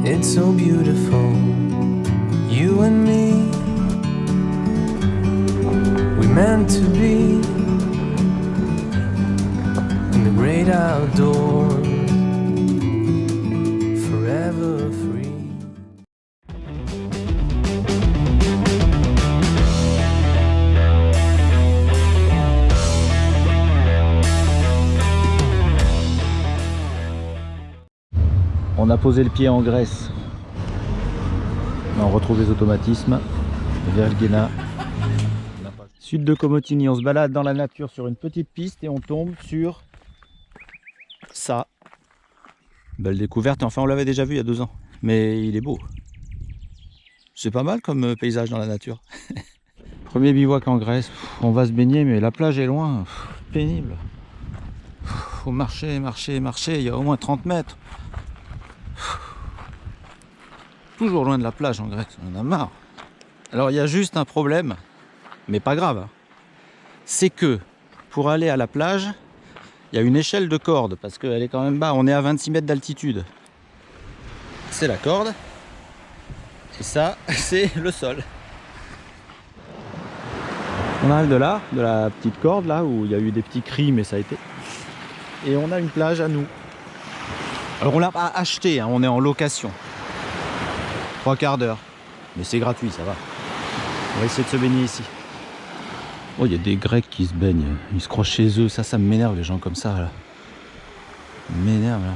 It's so beautiful, you and me. We meant to be in the great outdoors, forever free. On a posé le pied en Grèce. On retrouve les automatismes. Vergena. Sud de Komotini, on se balade dans la nature sur une petite piste et on tombe sur ça. Belle découverte, enfin on l'avait déjà vu il y a 2 ans. Mais il est beau. C'est pas mal comme paysage dans la nature. Premier bivouac en Grèce. On va se baigner mais la plage est loin. Pénible. Faut marcher, marcher, marcher. Il y a au moins 30 mètres. Toujours loin de la plage en Grèce, on en a marre. Alors il y a juste un problème, mais pas grave. Hein. C'est que pour aller à la plage, il y a une échelle de corde, parce qu'elle est quand même bas, on est à 26 mètres d'altitude. C'est la corde, et ça, c'est le sol. On arrive de là, de la petite corde, là, où il y a eu des petits cris, mais ça a été. Et on a une plage à nous. Alors on l'a pas acheté, hein, on est en location. 3 quarts d'heure. Mais c'est gratuit, ça va. On va essayer de se baigner ici. Oh, il y a des Grecs qui se baignent. Ils se croient chez eux. Ça m'énerve, les gens comme ça. Là. M'énerve, là.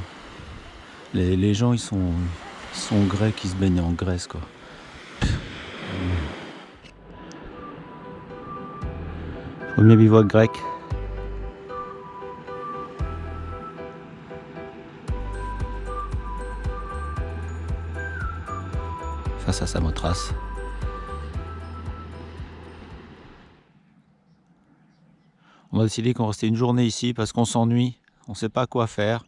Les gens, ils sont Grecs qui se baignent en Grèce, quoi. Premier bivouac grec. Face à Samothrace. On a décidé qu'on restait une journée ici parce qu'on s'ennuie, on ne sait pas quoi faire.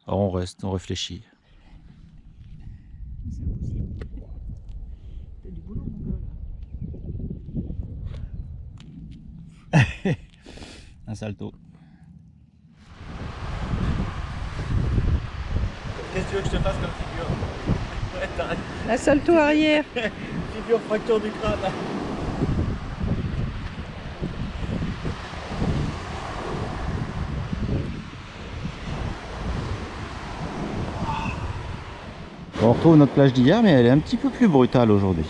Alors on reste, on réfléchit. T'as du boulot, mon gars. Un salto. Qu'est-ce que tu veux que je te fasse comme figure? Ouais, t'arrêtes. La salto arrière. Figure fracture du crâne. On retrouve notre plage d'hier, mais elle est un petit peu plus brutale aujourd'hui.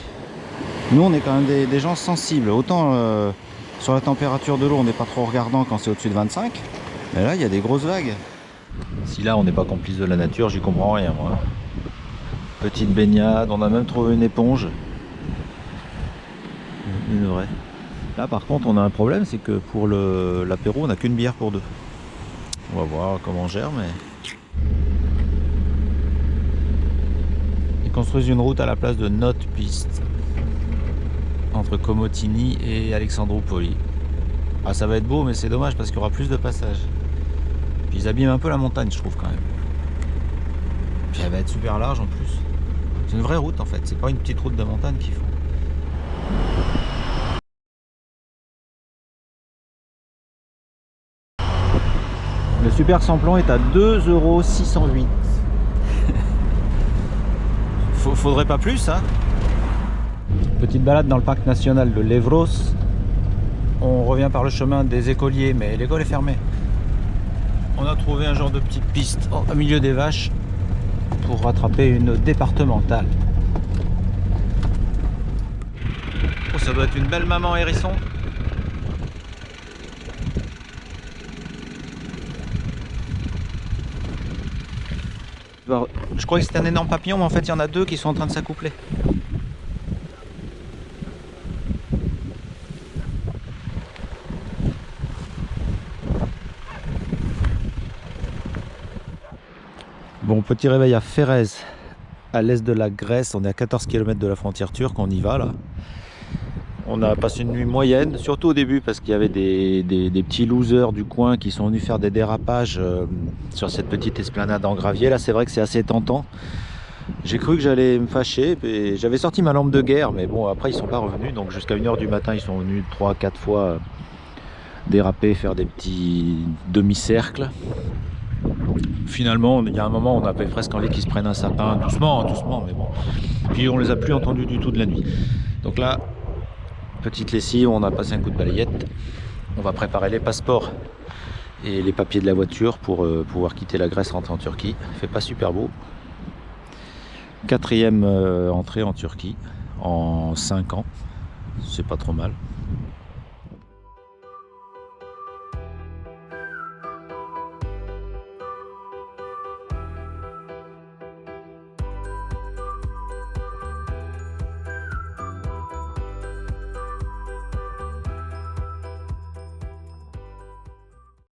Nous, on est quand même des gens sensibles. Autant sur la température de l'eau, on n'est pas trop regardant quand c'est au-dessus de 25. Mais là, il y a des grosses vagues. Si là, on n'est pas complice de la nature, j'y comprends rien, moi. Petite baignade, on a même trouvé une éponge. Une vraie. Là, par contre, on a un problème, c'est que pour l'apéro, on n'a qu'une bière pour 2. On va voir comment on gère, mais... Ils construisent une route à la place de notre piste entre Komotini et Alexandroupoli. Ah, ça va être beau, mais c'est dommage parce qu'il y aura plus de passages. Puis ils abîment un peu la montagne, je trouve, quand même. Puis elle va être super large en plus. C'est une vraie route en fait, c'est pas une petite route de montagne qu'ils font. Le super samplon est à 2,608 €. Faudrait pas plus, hein. Petite balade dans le parc national de Levros. On revient par le chemin des écoliers, mais l'école est fermée. On a trouvé un genre de petite piste au milieu des vaches pour rattraper une départementale. Oh, ça doit être une belle maman hérisson. Je crois que c'était un énorme papillon, mais en fait il y en a 2 qui sont en train de s'accoupler. Bon, petit réveil à Férès, à l'est de la Grèce. On est à 14 km de la frontière turque, on y va là. On a passé une nuit moyenne, surtout au début parce qu'il y avait des petits losers du coin qui sont venus faire des dérapages sur cette petite esplanade en gravier. Là c'est vrai que c'est assez tentant. J'ai cru que j'allais me fâcher, et j'avais sorti ma lampe de guerre, mais bon après ils sont pas revenus, donc jusqu'à 1 h du matin ils sont venus 3-4 fois déraper, faire des petits demi-cercles. Finalement, il y a un moment, on avait presque envie qu'ils se prennent un sapin, doucement, doucement, mais bon. Puis on les a plus entendus du tout de la nuit. Donc là, petite lessive, on a passé un coup de balayette. On va préparer les passeports et les papiers de la voiture pour pouvoir quitter la Grèce, rentrer en Turquie. Il fait pas super beau. 4e entrée en Turquie en 5 ans. C'est pas trop mal.